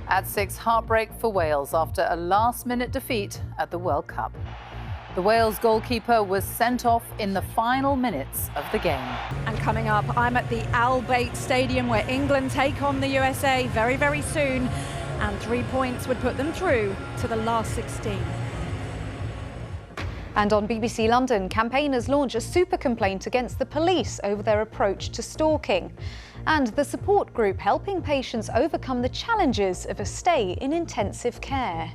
At 6, heartbreak for Wales after a last-minute defeat at the World Cup. The Wales goalkeeper was sent off in the final minutes of the game. And coming up, I'm at the Al Bayt Stadium where England take on the USA very, very soon. And 3 points would put them through to the last 16. And on BBC London, campaigners launch a super complaint against the police over their approach to stalking. And the support group helping patients overcome the challenges of a stay in intensive care.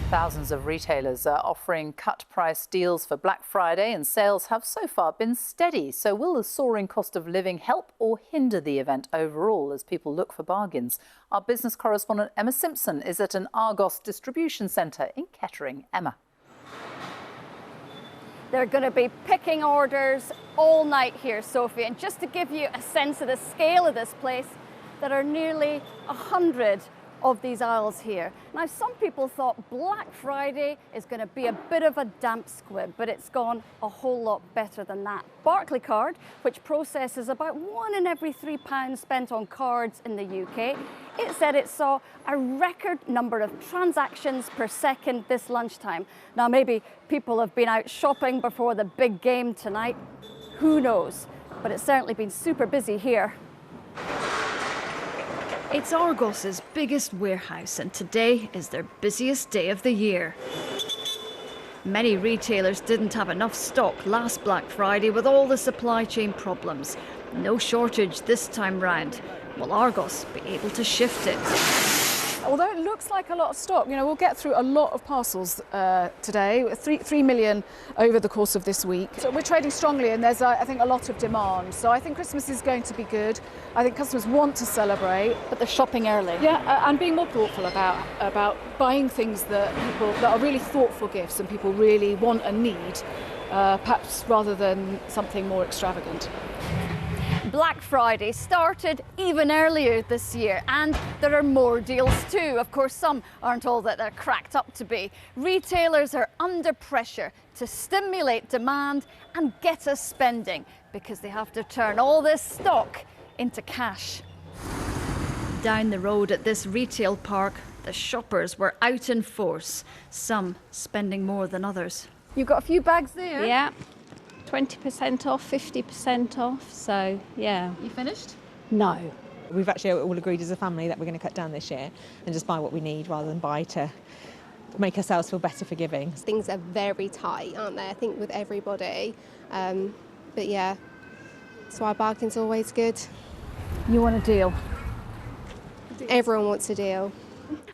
Thousands of retailers are offering cut-price deals for Black Friday, and sales have so far been steady. So will the soaring cost of living help or hinder the event overall as people look for bargains? Our business correspondent Emma Simpson is at an Argos distribution centre in Kettering. Emma. They're going to be picking orders all night here, Sophie. And just to give you a sense of the scale of this place, there are nearly 100 of these aisles here. Now, some people thought Black Friday is going to be a bit of a damp squib, but it's gone a whole lot better than that. Barclaycard, which processes about £1 in every £3 spent on cards in the UK, it said it saw a record number of transactions per second this lunchtime. Now, maybe people have been out shopping before the big game tonight. Who knows? But it's certainly been super busy here. It's Argos's biggest warehouse, and today is their busiest day of the year. Many retailers didn't have enough stock last Black Friday with all the supply chain problems. No shortage this time round. Will Argos be able to shift it? Although it looks like a lot of stock, we'll get through a lot of parcels today, 3 million over the course of this week. So we're trading strongly, and there's, I think, a lot of demand. So I think Christmas is going to be good. I think customers want to celebrate. But they're shopping early. Yeah, and being more thoughtful about buying things that are really thoughtful gifts and people really want and need, perhaps rather than something more extravagant. Black Friday started even earlier this year, and there are more deals too. Of course, some aren't all that they're cracked up to be. Retailers are under pressure to stimulate demand and get us spending because they have to turn all this stock into cash. Down the road at this retail park, the shoppers were out in force, some spending more than others. You've got a few bags there. Yeah. 20% off, 50% off, so yeah. You finished? No. We've actually all agreed as a family that we're going to cut down this year and just buy what we need rather than buy to make ourselves feel better for giving. Things are very tight, aren't they? I think with everybody. But yeah, that's why bargain's always good. You want a deal? Everyone wants a deal.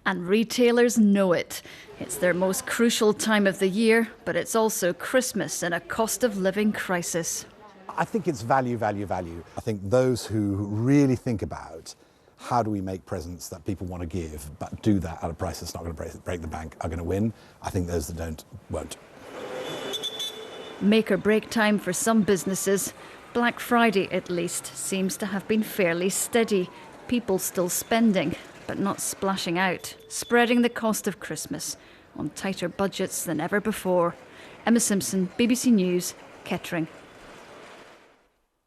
And retailers know it. It's their most crucial time of the year, but it's also Christmas in a cost of living crisis. I think it's value, value, value. I think those who really think about how do we make presents that people want to give, but do that at a price that's not going to break the bank, are going to win. I think those that don't, won't. Make or break time for some businesses. Black Friday, at least, seems to have been fairly steady. People still spending, but not splashing out, spreading the cost of Christmas on tighter budgets than ever before. Emma Simpson, BBC News, Kettering.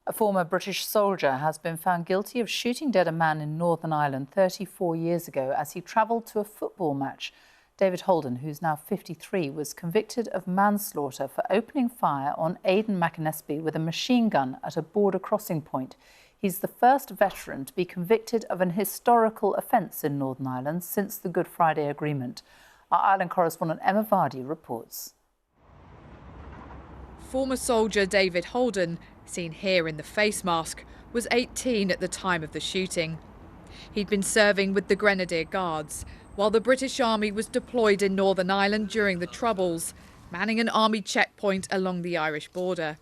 A former British soldier has been found guilty of shooting dead a man in Northern Ireland 34 years ago as he travelled to a football match. David Holden, who's now 53, was convicted of manslaughter for opening fire on Aidan McAnespie with a machine gun at a border crossing point. He's the first veteran to be convicted of an historical offence in Northern Ireland since the Good Friday Agreement. Our Ireland correspondent Emma Vardy reports. Former soldier David Holden, seen here in the face mask, was 18 at the time of the shooting. He'd been serving with the Grenadier Guards, while the British Army was deployed in Northern Ireland during the Troubles, manning an army checkpoint along the Irish border.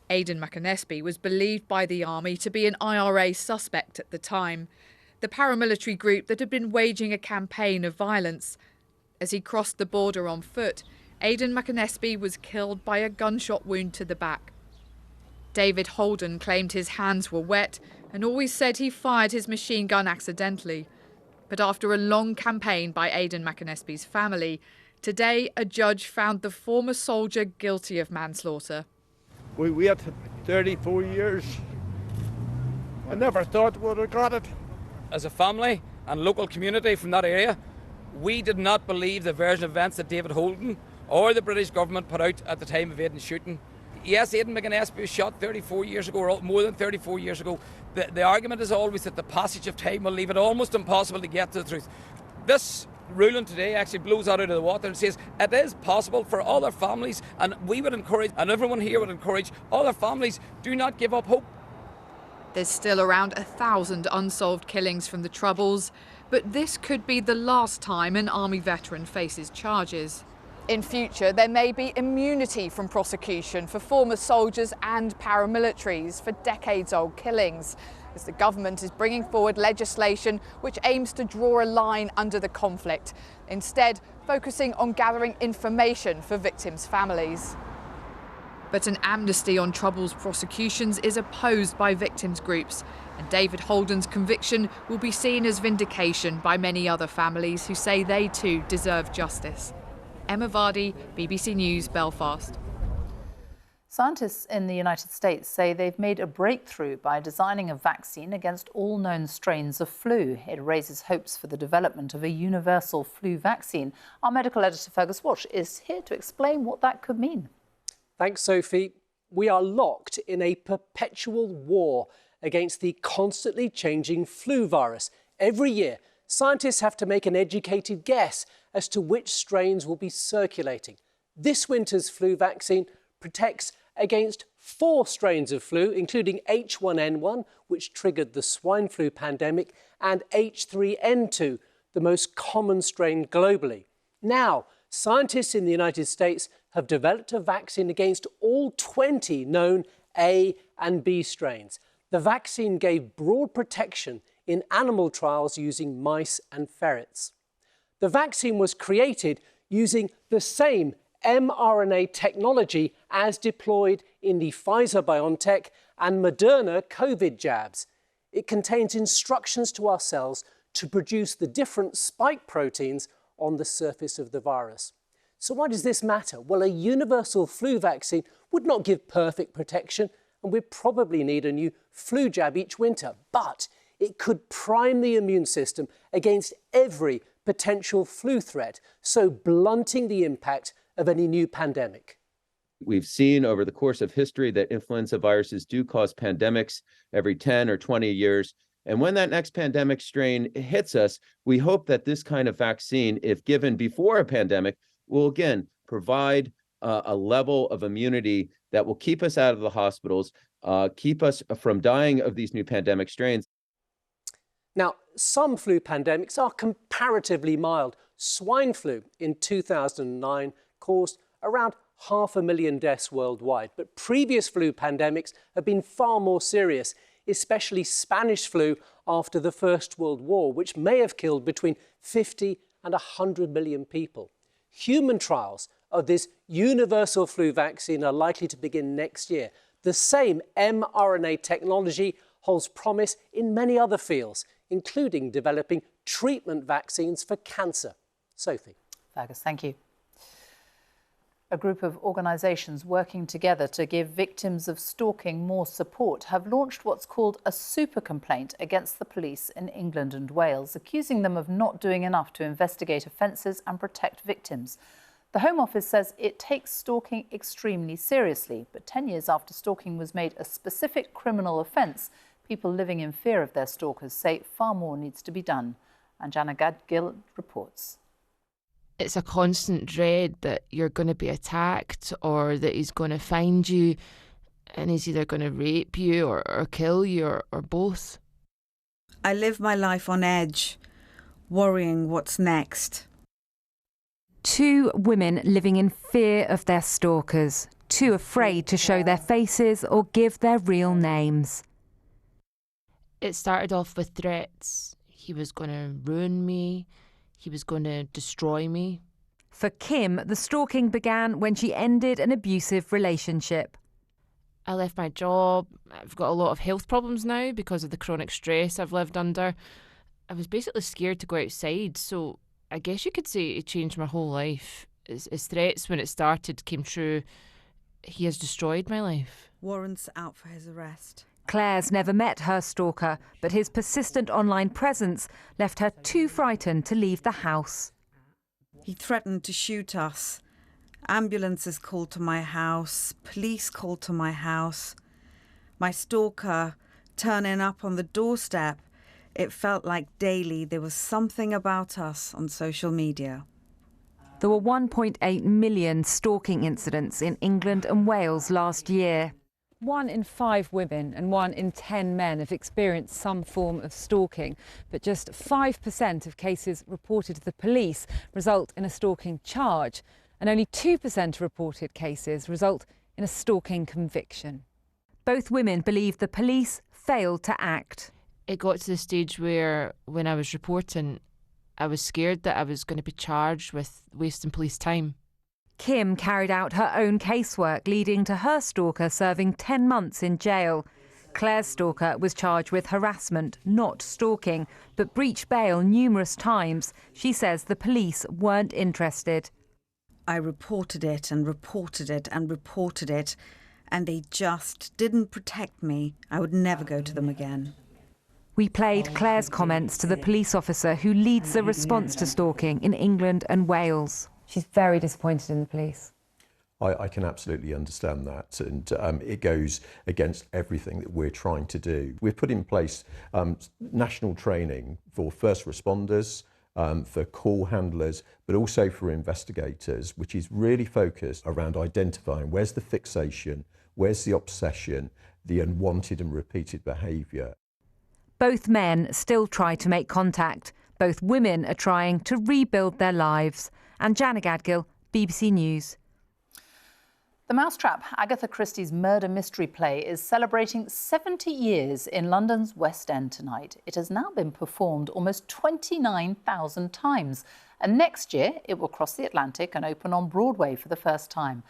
Aidan McAnespie was believed by the army to be an IRA suspect at the time, the paramilitary group that had been waging a campaign of violence. As he crossed the border on foot, Aidan McAnespie was killed by a gunshot wound to the back. David Holden claimed his hands were wet and always said he fired his machine gun accidentally. But after a long campaign by Aidan McAnespie's family, today a judge found the former soldier guilty of manslaughter. We waited 34 years. I never thought we would have got it. As a family and local community from that area, we did not believe the version of events that David Holden or the British government put out at the time of Aidan's shooting. Yes, Aidan McGuinness was shot 34 years ago, or more than 34 years ago. The argument is always that the passage of time will leave it almost impossible to get to the truth. This ruling today actually blows that out of the water and says it is possible for other families, and we would encourage, and everyone here would encourage, other families, do not give up hope. There's still around 1,000 unsolved killings from the Troubles, but this could be the last time an Army veteran faces charges. In future, there may be immunity from prosecution for former soldiers and paramilitaries for decades-old killings, as the government is bringing forward legislation which aims to draw a line under the conflict, instead focusing on gathering information for victims' families. But an amnesty on Troubles prosecutions is opposed by victims' groups, and David Holden's conviction will be seen as vindication by many other families who say they too deserve justice. Emma Vardy, BBC News, Belfast. Scientists in the United States say they've made a breakthrough by designing a vaccine against all known strains of flu. It raises hopes for the development of a universal flu vaccine. Our medical editor Fergus Walsh is here to explain what that could mean. Thanks, Sophie. We are locked in a perpetual war against the constantly changing flu virus. Every year, scientists have to make an educated guess as to which strains will be circulating. This winter's flu vaccine protects against 4 strains of flu, including H1N1, which triggered the swine flu pandemic, and H3N2, the most common strain globally. Now, scientists in the United States have developed a vaccine against all 20 known A and B strains. The vaccine gave broad protection in animal trials using mice and ferrets. The vaccine was created using the same mRNA technology as deployed in the Pfizer-BioNTech and Moderna COVID jabs. It contains instructions to our cells to produce the different spike proteins on the surface of the virus. So why does this matter? Well, a universal flu vaccine would not give perfect protection, and we'd probably need a new flu jab each winter, but it could prime the immune system against every potential flu threat, so blunting the impact of any new pandemic. We've seen over the course of history that influenza viruses do cause pandemics every 10 or 20 years. And when that next pandemic strain hits us, we hope that this kind of vaccine, if given before a pandemic, will again provide a level of immunity that will keep us out of the hospitals, keep us from dying of these new pandemic strains. Now, some flu pandemics are comparatively mild. Swine flu in 2009 caused around 500,000 deaths worldwide, but previous flu pandemics have been far more serious, especially Spanish flu after the First World War, which may have killed between 50 and 100 million people. Human trials of this universal flu vaccine are likely to begin next year. The same mRNA technology holds promise in many other fields, including developing treatment vaccines for cancer. Sophie. Fergus, thank you. A group of organisations working together to give victims of stalking more support have launched what's called a super complaint against the police in England and Wales, accusing them of not doing enough to investigate offences and protect victims. The Home Office says it takes stalking extremely seriously, but 10 years after stalking was made a specific criminal offence, people living in fear of their stalkers say far more needs to be done. And Jana Gadgil reports. It's a constant dread that you're going to be attacked or that he's going to find you and he's either going to rape you or kill you or both. I live my life on edge, worrying what's next. 2 women living in fear of their stalkers, too afraid to show their faces or give their real names. It started off with threats. He was going to ruin me. He was going to destroy me. For Kim, the stalking began when she ended an abusive relationship. I left my job. I've got a lot of health problems now because of the chronic stress I've lived under. I was basically scared to go outside, so I guess you could say it changed my whole life. His threats when it started came true. he has destroyed my life. Warrants out for his arrest. Claire's never met her stalker, but his persistent online presence left her too frightened to leave the house. He threatened to shoot us. Ambulances called to my house, police called to my house. My stalker turning up on the doorstep. It felt like daily there was something about us on social media. There were 1.8 million stalking incidents in England and Wales last year. 1 in 5 women and 1 in 10 men have experienced some form of stalking, but just 5% of cases reported to the police result in a stalking charge, and only 2% of reported cases result in a stalking conviction. Both women believe the police failed to act. It got to the stage where, when I was reporting, I was scared that I was going to be charged with wasting police time. Kim carried out her own casework, leading to her stalker serving 10 months in jail. Claire's stalker was charged with harassment, not stalking, but breached bail numerous times. She says the police weren't interested. I reported it and reported it and reported it, and they just didn't protect me. I would never go to them again. We played Claire's comments to the police officer who leads the response to stalking in England and Wales. She's very disappointed in the police. I can absolutely understand that, and it goes against everything that we're trying to do. We've put in place national training for first responders, for call handlers, but also for investigators, which is really focused around identifying where's the fixation, where's the obsession, the unwanted and repeated behaviour. Both men still try to make contact. Both women are trying to rebuild their lives. And Jana Gadgil, BBC News. The Mousetrap, Agatha Christie's murder mystery play, is celebrating 70 years in London's West End tonight. It has now been performed almost 29,000 times. And next year, it will cross the Atlantic and open on Broadway for the first time.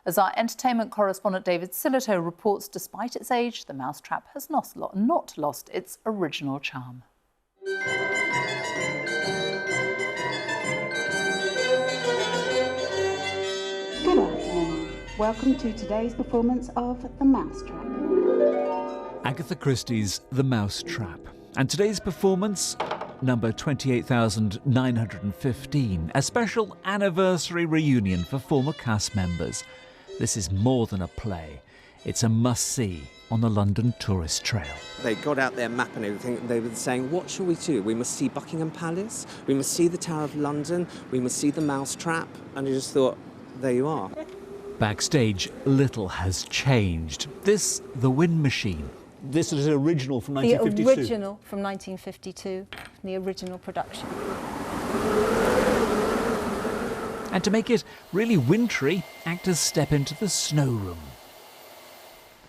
As our entertainment correspondent David Sillito reports, despite its age, The Mousetrap has not lost its original charm. Good afternoon. Welcome to today's performance of The Mousetrap. Agatha Christie's The Mousetrap. And today's performance, number 28,915, a special anniversary reunion for former cast members. This is more than a play. It's a must-see on the London tourist trail. They got out their map and everything. They were saying, what shall we do? We must see Buckingham Palace, we must see the Tower of London, we must see the Mousetrap. And I just thought, there you are. Backstage, little has changed. This, the Wind Machine. This is an original from 1952. The original from 1952, the original production. And to make it really wintry, actors step into the snow room.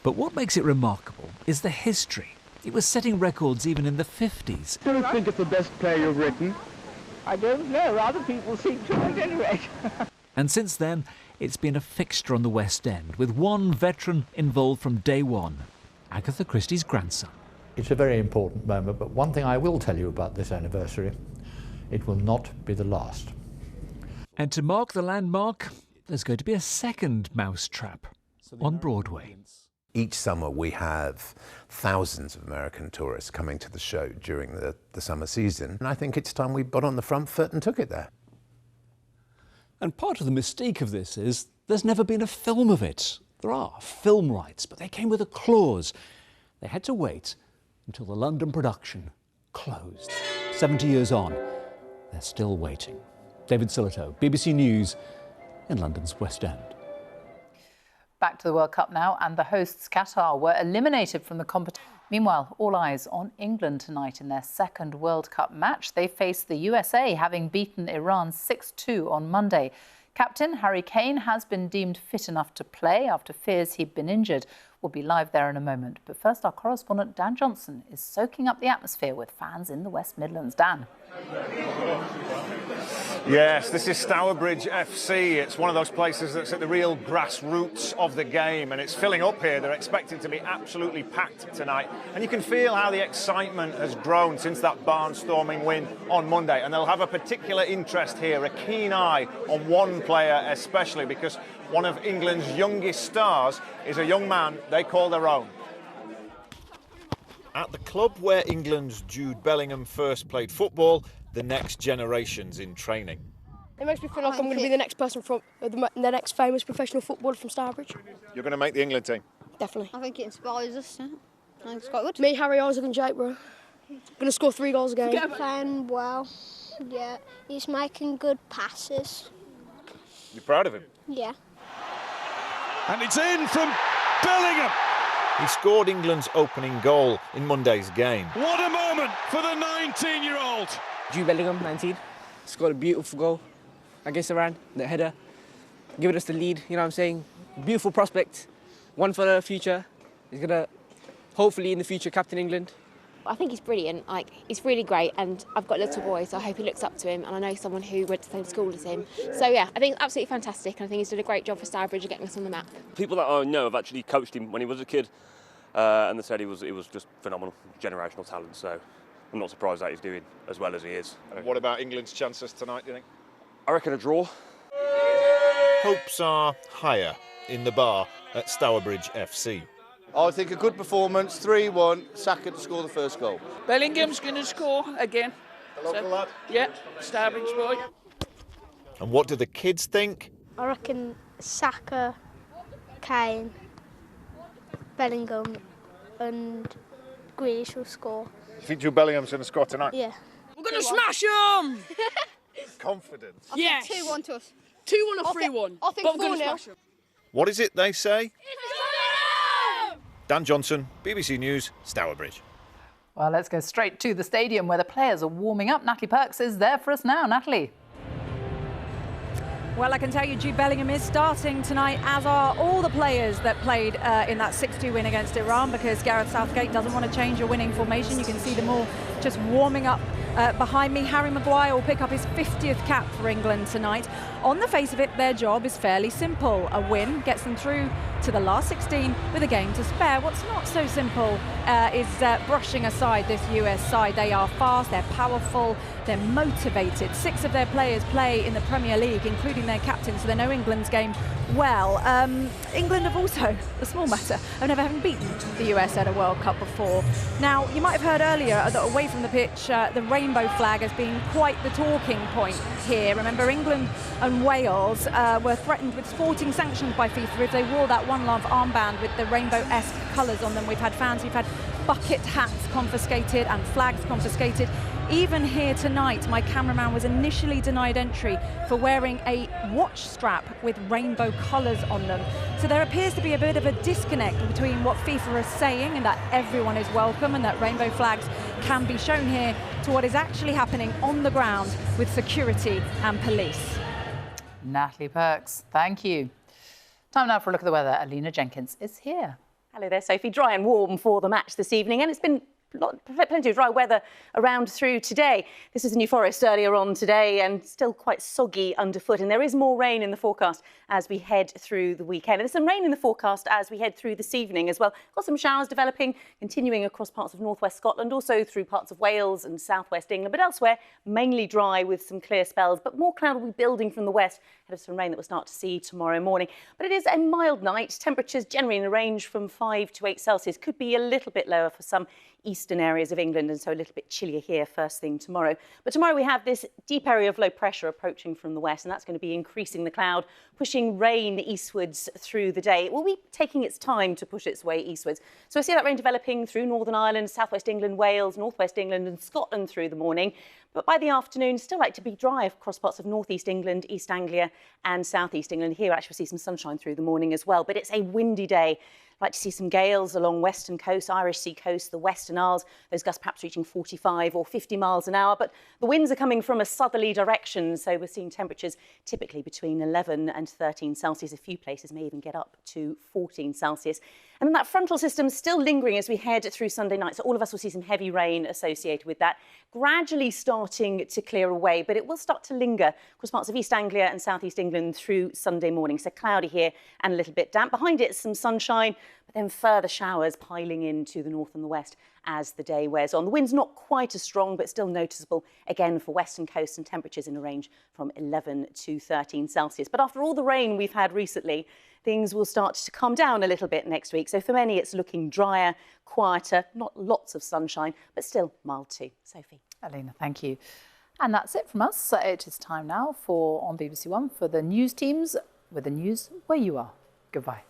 But what makes it remarkable is the history. It was setting records even in the 50s. Do you think it's the best play you've written? I don't know. Other people seem to at any rate. And since then, it's been a fixture on the West End, with one veteran involved from day one, Agatha Christie's grandson. It's a very important moment, but one thing I will tell you about this anniversary, it will not be the last. And to mark the landmark, there's going to be a second Mousetrap on Broadway. Each summer we have thousands of American tourists coming to the show during the summer season, and I think it's time we got on the front foot and took it there. And part of the mystique of this is there's never been a film of it. There are film rights, but they came with a clause. They had to wait until the London production closed. 70 years on, they're still waiting. David Sillito, BBC News in London's West End. Back to the World Cup now, and the hosts Qatar were eliminated from the competition. Meanwhile, all eyes on England tonight in their second World Cup match. They face the USA, having beaten Iran 6-2 on Monday. Captain Harry Kane has been deemed fit enough to play after fears he'd been injured. We'll be live there in a moment. But first, our correspondent Dan Johnson is soaking up the atmosphere with fans in the West Midlands. Dan. Yes, this is Stourbridge FC. It's one of those places that's at the real grassroots of the game, and it's filling up here. They're expecting to be absolutely packed tonight, and you can feel how the excitement has grown since that barnstorming win on Monday, and they'll have a particular interest here, a keen eye on one player especially, because one of England's youngest stars is a young man they call their own. At the club where England's Jude Bellingham first played football, the next generation's in training. It makes me feel like I'm going to be the next person from the next famous professional footballer from Stourbridge. You're going to make the England team? Definitely. I think it inspires us. Yeah? I think it's quite good. Me, Harry, Isaac and Jake, bro. Going to score 3 goals a game. He's playing well. Yeah, he's making good passes. You're proud of him? Yeah. And it's in from Bellingham. He scored England's opening goal in Monday's game. What a moment for the 19-year-old. Jude Bellingham, 19, scored a beautiful goal against Iran, the header, giving us the lead, you know what I'm saying? Beautiful prospect, one for the future. He's going to, hopefully in the future, captain England. I think he's brilliant, like, he's really great, and I've got a little boy, so I hope he looks up to him, and I know someone who went to the same school as him. So yeah, I think it's absolutely fantastic, and I think he's done a great job for Stourbridge of getting us on the map. People that I know have actually coached him when he was a kid, and they said it was just phenomenal, generational talent, so I'm not surprised that he's doing as well as he is. What about England's chances tonight, do you think? I reckon a draw. Hopes are higher in the bar at Stourbridge FC. I think a good performance, 3-1, Saka to score the first goal. Bellingham's going to score again. The local lad? Yeah, Stourbridge boy. And what do the kids think? I reckon Saka, Kane, Bellingham and Grealish will score. You think Jude Bellingham's going to score tonight? Yeah. We're going to smash them! Confidence. Yes. 2-1 to us. 2-1 or 3-1. I think 4-0. What is it they say? Dan Johnson, BBC News, Stourbridge. Well, let's go straight to the stadium where the players are warming up. Natalie Perks is there for us now. Natalie. Well, I can tell you Jude Bellingham is starting tonight, as are all the players that played in that 6-2 win against Iran, because Gareth Southgate doesn't want to change your winning formation. You can see them all just warming up behind me. Harry Maguire will pick up his 50th cap for England tonight. On the face of it, their job is fairly simple. A win gets them through to the last 16 with a game to spare. What's not so simple is brushing aside this US side. They are fast, they're powerful, they're motivated. 6 of their players play in the Premier League, including their captain, so they know England's game well. England have also, a small matter, have never having beaten the US at a World Cup before. Now, you might have heard earlier that away from the pitch, the rainbow flag has been quite the talking point here. Remember, England and Wales were threatened with sporting sanctions by FIFA if they wore that One Love armband with the rainbow-esque colours on them. We've had fans who've had bucket hats confiscated and flags confiscated. Even here tonight, my cameraman was initially denied entry for wearing a watch strap with rainbow colours on them. So there appears to be a bit of a disconnect between what FIFA is saying and that everyone is welcome and that rainbow flags can be shown here to what is actually happening on the ground with security and police. Natalie Perks, thank you. Time now for a look at the weather. Alina Jenkins is here. Hello there, Sophie. Dry and warm for the match this evening, and it's been plenty of dry weather around through today. This was New Forest earlier on today and still quite soggy underfoot, and there is more rain in the forecast as we head through the weekend. And there's some rain in the forecast as we head through this evening as well. Got some showers developing, continuing across parts of northwest Scotland, also through parts of Wales and southwest England, but elsewhere mainly dry with some clear spells, but more cloud will be building from the west ahead of some rain that we'll start to see tomorrow morning. But it is a mild night. Temperatures generally in a range from 5 to 8 Celsius. Could be a little bit lower for some eastern areas of England, and so a little bit chillier here first thing tomorrow. But tomorrow we have this deep area of low pressure approaching from the west, and that's going to be increasing the cloud, pushing rain eastwards through the day. It will be taking its time to push its way eastwards. So I see that rain developing through Northern Ireland, southwest England, Wales, northwest England and Scotland through the morning. But by the afternoon, still like to be dry across parts of northeast England, East Anglia and southeast England. Here actually we'll see some sunshine through the morning as well. But it's a windy day. Like to see some gales along western coast, Irish Sea coast, the Western Isles, those gusts perhaps reaching 45 or 50 miles an hour. But the winds are coming from a southerly direction, so we're seeing temperatures typically between 11 and 13 Celsius. A few places may even get up to 14 Celsius. And then that frontal system still lingering as we head through Sunday night. So all of us will see some heavy rain associated with that, gradually starting to clear away, but it will start to linger across parts of East Anglia and South East England through Sunday morning. So cloudy here and a little bit damp. Behind it, some sunshine, but then further showers piling into the north and the west as the day wears on. The wind's not quite as strong, but still noticeable again for western coast, and temperatures in a range from 11 to 13 Celsius. But after all the rain we've had recently, things will start to calm down a little bit next week. So for many, it's looking drier, quieter, not lots of sunshine, but still mild too. Sophie. Alina, thank you. And that's it from us. It is time now for, on BBC One, for the news teams with the news where you are. Goodbye.